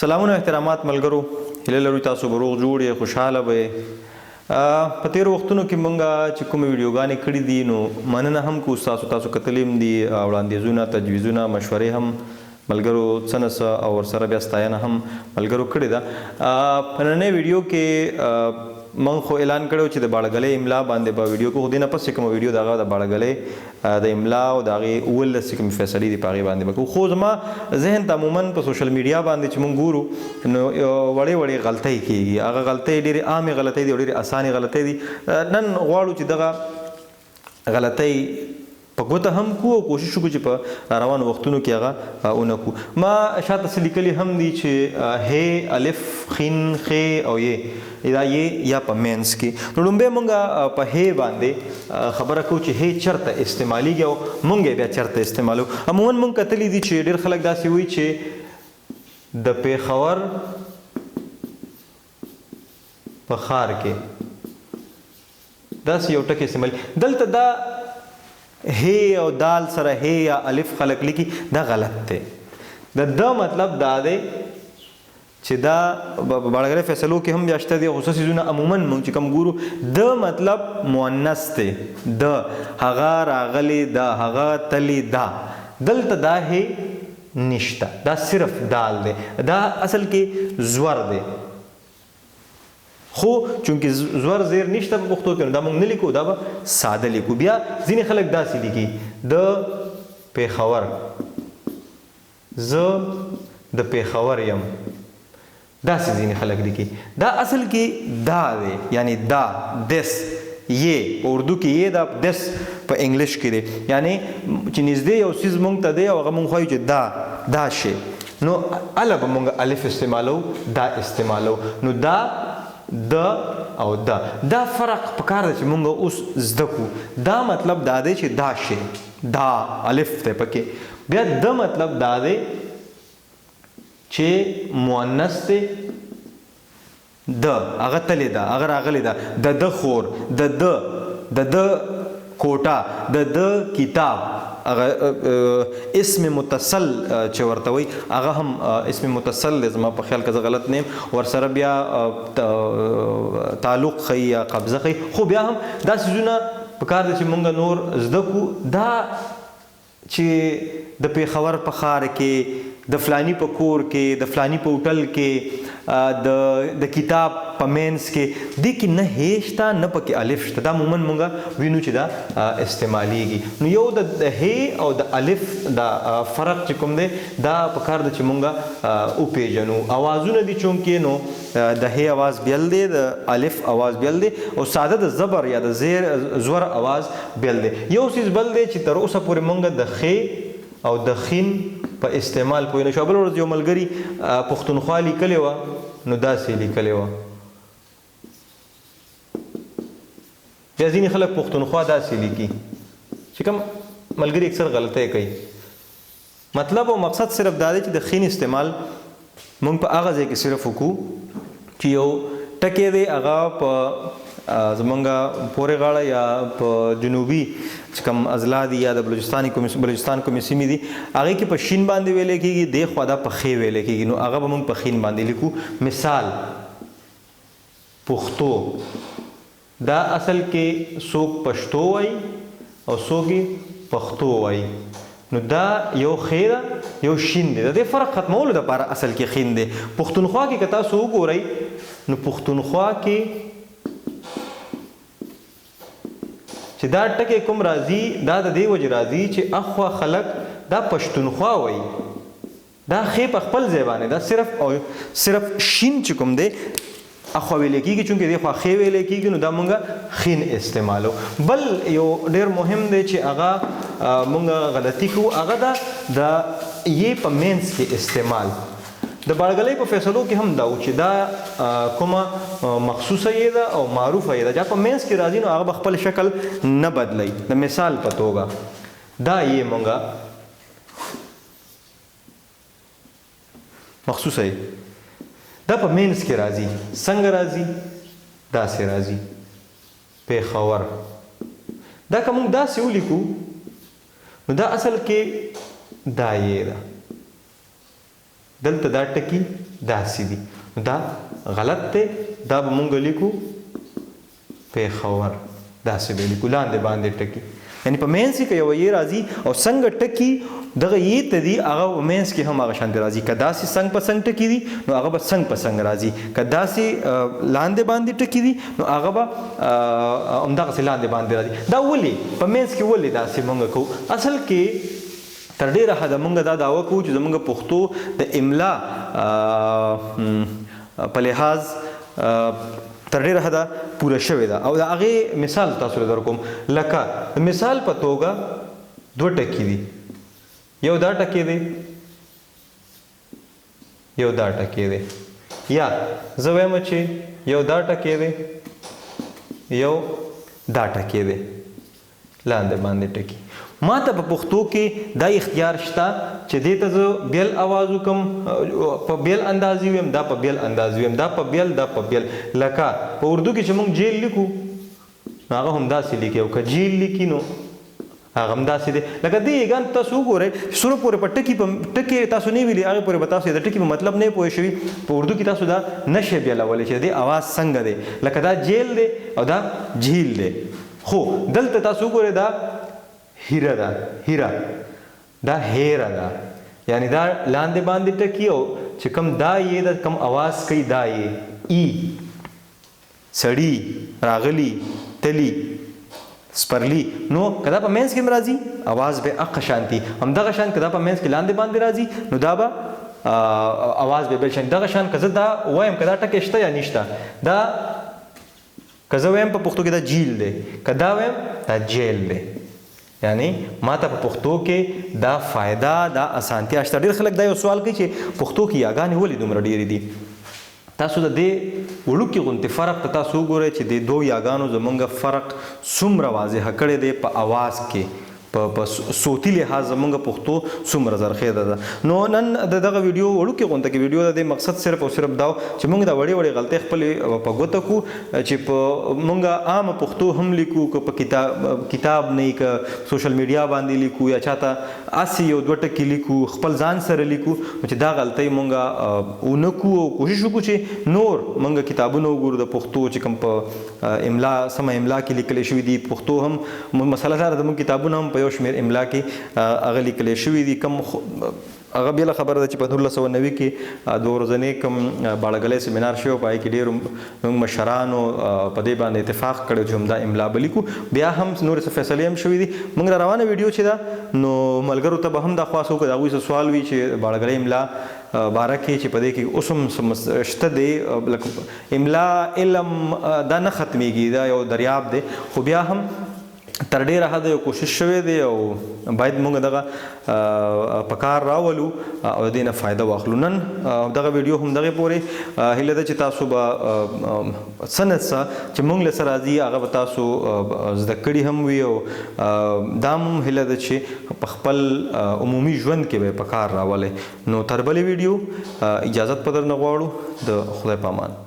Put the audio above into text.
سلامونه احترامات ملګرو، هیله لرو تاسو به روغ جوړ یې، خوشحاله به یې. په تېرو وختونو کې مونږ چې کومې ویډیوګانې کړي دي نو مننه هم کوو تاسو کتلي هم دي، وړاندیزونه تجویزونه مشورې هم ملګرو څه نه څه او ورسره بیا ستاینه هم ملګرو کړې ده. په نننۍ ویډیو کې من خو اعلان کړو چې د باړګلې املا باندې به ویډیو کوو، خو دې نه پس چې کومه ویډیو دغه د باړګلې د املا او د هغې 19 چې کومې فیصلې دي په هغې باندې به کوو. خو زما ذهن ته عموما په سوشل میډیا باندې چې موږ ګورو نو وړې وړې غلطۍ کېږي. هغه غلطۍ ډېرې عامې غلطۍ دي او ډېرې اسانې غلطۍ دي. نن غواړو چې دغه غلطۍ په ګوته هم کو او کوشش وکړو چې په روانو وختونو کې هغه ونه کړو. ما شاته څه لیکلي هم دي چې هې الف خین خې او یې دا یې یا په مینس کې. نو لومبی مونږ په هې باندې خبره کوو چې هې چېرته استعمالیږي او مونږ یې بیا چېرته استعمالو. عموما مونږ کتلي دي چې ډېر خلک داسې وایي چې د پېښور په ښار کې داسې یو ټکی استعمالي. دلته دا هی او دال سره هی یا الف خلق لیکي، دا غلط دی. د مطلب دا دی چې دا باړګلې فیصلو کې هم بیا شته دي خصوصي څیزونه عموما موږ چې کوم ګورو د مطلب مؤنث دی، د هغه راغلی دا هغه تلی دا. دلته دا هی نشته، دا صرف دال دی، دا اصل کې زور دی. خو چونکې زور زیر نشته په پښتو کې نو دا موږ نه لیکو، دا به ساده لیکو. بیا ځینې خلک داسې لیکي د پېښور، زه د پېښور یم، داسې ځینې خلک لیکي. دا اصل کې دا دی، یعنی دا دس یې په اردو کې یې دا دس په انګلیش کې دی، یعنی چې نږدې یو څیز موږ ته دی او هغه موږ وایو چې دا شی، نو هله به موږ الف استعمالو، دا استعمالو. نو دا د او دا فرق پکار دی چې مونږ اوس زده کړو. دا مطلب دا دی چې دا شی، دا الف دی پکې. بیا د مطلب دا دی چې مؤنث دی، د هغه تللی ده، هغه راغلی ده، د خور، د کوټه، د کتاب، هغه اسم متصل چې ورته وایي هغه هم اسم متصل دی زما په خیال که زه غلط نه یم، ورسره بیا تعلق ښیي یا قبضه ښیي. خو بیا هم دا څیزونه پکار دی چې مونږ نور زده کړو. دا چې د پېښور په ښار کې، د فلانی په کور کې، د فلانی په هوټل کې، د کتاب په مینس کې، دې کې نه هې شته نه پکې الف شته. دا عموما مونږ وینو چې دا استعمالیږي. نو یو د هې او د الف دا فرق چې کوم دی دا پکار دی چې مونږ وپېژنو. اوازونه دي چونکې نو د هې اواز بیل دی، د الف اواز بیل دی، او ساده د زبر یا د زور اواز بیل دی. یو څیز بل دی چې تر اوسه پورې مونږ د خې او د خین په استعمال پوه نه شو. بله ورځ یو ملګري پښتونخوا لیکلې وه، نو داسې لیکلې وه. بیا ځینې خلک پښتونخوا داسې لیکي چې کوم ملګري اکثر غلطۍ کوي. مطلب او مقصد صرف دا دی چې د خین استعمال موږ په هغه ځای کې صرف وکړو چې یو ټکی دی هغه په زمونږ پورې غاړه یا په جنوبي چې کوم اضلاع دي یا د بلوچستان کومې سیمې دي هغې کې په شین باندې ویلی کېږي، دې خوا دا په خې ویلی کېږي. نو هغه به موږ په خین باندې لیکو. مثال پښتو، دا اصل کې څوک پښتو وایي او څوک یې پښتو وایي. نو دا یو خې ده یو شین دی. د دې فرق ختمولو دپاره اصل کې خین دی. پښتونخوا کې که تاسو وګورئ نو پښتونخوا کې چې دا ټکی کوم راځي دا د دې وجې راځي چې اخوا خلک دا پښتونخوا وایي. دا خې په خپل ځای باندې دا صرف شین چې کوم دی اخوا ویلی کېږي، چونکې دې خوا خې ویلی کېږي، نو دا مونږ خین استعمالو. بل یو ډېر مهم دی چې هغه مونږ غلطي کوو، هغه ده د یې په مینس کې استعمال. د باړګلۍ په فیصلو کې هم دا و چې دا کومه مخصوصه یې ده او معروفه یې ده. چې په مینس کې راځي نو هغه به خپل شکل نه بدلی. د مثال په توګه دا یې مونږه مخصوصه یې دا په مینس کې راځي. څنګه راځي؟ داسې راځي. پېښور، دا که مونږ داسې ولیکو نو دا اصل کې دا یې ده، دلته دا ټکي داسې دي دا غلط دی دا به مونږ لیکو پېښور داسې به لیکو لاندې باندې ټکي یعنی په مینس کې یو یې راځي او څنګه ټکي دغه یې ته دي هغه مینس کې هم هغه شانتې راځي که داسې څنګ په څنګ ټکي دي نو هغه به څنګ په څنګ راځي که داسې لاندې باندې ټکي دي نو هغه به همدغسې لاندې باندې راځي دا ولې په مینس کې ولې داسې مونږ کوو اصل کې تر ډېره حده مونږ دا دعوه کوو چې زمونږ پښتو د املا په لحاظ تر ډېره حده پوره شوې ده او د هغې مثال تاسو له درکوم لکه د مثال په توګه دوه ټکي دي یو دا ټکی دی یو دا ټکی دی یا زه وایم چې یو دا ټکی دی یو دا ټکی دی لاندې باندې ټکی ما ته په پښتو کې دا اختیار شته چې دې ته زه بیل اواز وکم په بیل انداز ویم دا په بیل انداز ویم دا په بیل دا په بیل لکه په اردو کې چې موږ جیل لیکو هغه هم داسې لیکي او که جیل لیکي نو هغه هم داسې دی لکه دې یګان تاسو وګورئ سره پورې په ټکي تاسو نه ویلي هغې پورې به تاسو د ټکي په مطلب نه پوه شوي په اردو کې تاسو دا نشئ بیلولی چې د دې اواز څنګه دی لکه دا جیل دی او دا جهیل دی خو دلته تاسو وګورئ دا هیره ده هیره دا هیره ده یعنی دا لاندې باندې ټکي او چې کوم دا یې د کوم اواز کوي دا یې ای سړي راغلی تلی سپرلی نو کدا په مینس کې راځي आवाज به اق شانتي همدغه شان کدا په مینس کې لاندې باندې راځي نو دا به आवाज به بل شان دغه شان کزه دا وایم کدا ټکه شته یا نشته دا کزه وایم په پښتو کې دا جیل دی کدا وایم دا جیل دی یعنی ما ته په پښتو کې دا فائدہ دا اسانتیا شته ډېر خلک دا یو سوال کوي چې پښتو کې یاګانې ولې دومره ډېرې دي تاسو د دې وړوکي غونتې فرق ته تاسو وګورئ چې د دوو یاګانو زمونږ فرق څومره واضح کړی دی په اواز کې په صوتي لحاظ زمونږ پښتو څومره زرخیزه ده نو نن دغه ویډیو وړوکې غونته کې ویډیو د مقصد صرف او صرف دا چې موږ دا وړې وړې غلطۍ خپلې په ګوته کړو چې په موږ عامه پښتو هم لیکو که په کتاب نه که سوشل میډیا باندې لیکو یا چاته اسې یو دوه ټکي لیکو خپل ځان سره لیکو چې دا غلطۍ موږ ونه کړو او کوشش وکړو چې نور موږ کتابونه وګورو د پښتو چې کوم په املا سمه املا کې لیکلی شوي دي پښتو هم مسله داره زموږ کتابونه هم په یو شمېر املا کې هغه لیکلی شوي دي کم هغه بله خبره ده چې په 1990 کې دوه ورځنی کوم باړګلی سیمینار شوی په هغې کې ډېرو مشرانو په دې باندې اتفاق کړی چې همدا املا به لیکو بیا هم نورې څه فیصلې هم شوي دي موږ را روانه ویډیو چې ده نو ملګرو ته به هم دا خواست وکړو د هغوی څه سوال وي چې باړګلی املا باره کې چې په دې کې اوس هم شته دی لکه املا علم دا نه ختمیږي دا یو دریاب دی خو بیا هم تر ډېره حده یو کوشش شوی دی او باید موږ دغه په کار راولو او د دې نه فایده واخلو نن دغه ویډیو هم دغې پورې هیله ده چې تاسو به څه نه څه چې موږ له څه راځي هغه به تاسو زده کړي هم وي او دا هم هیله ده چې په خپل عمومي ژوند کې به په کار راولئ نو تر بلې ویډیو اجازت په درنه غواړو د خدای په امان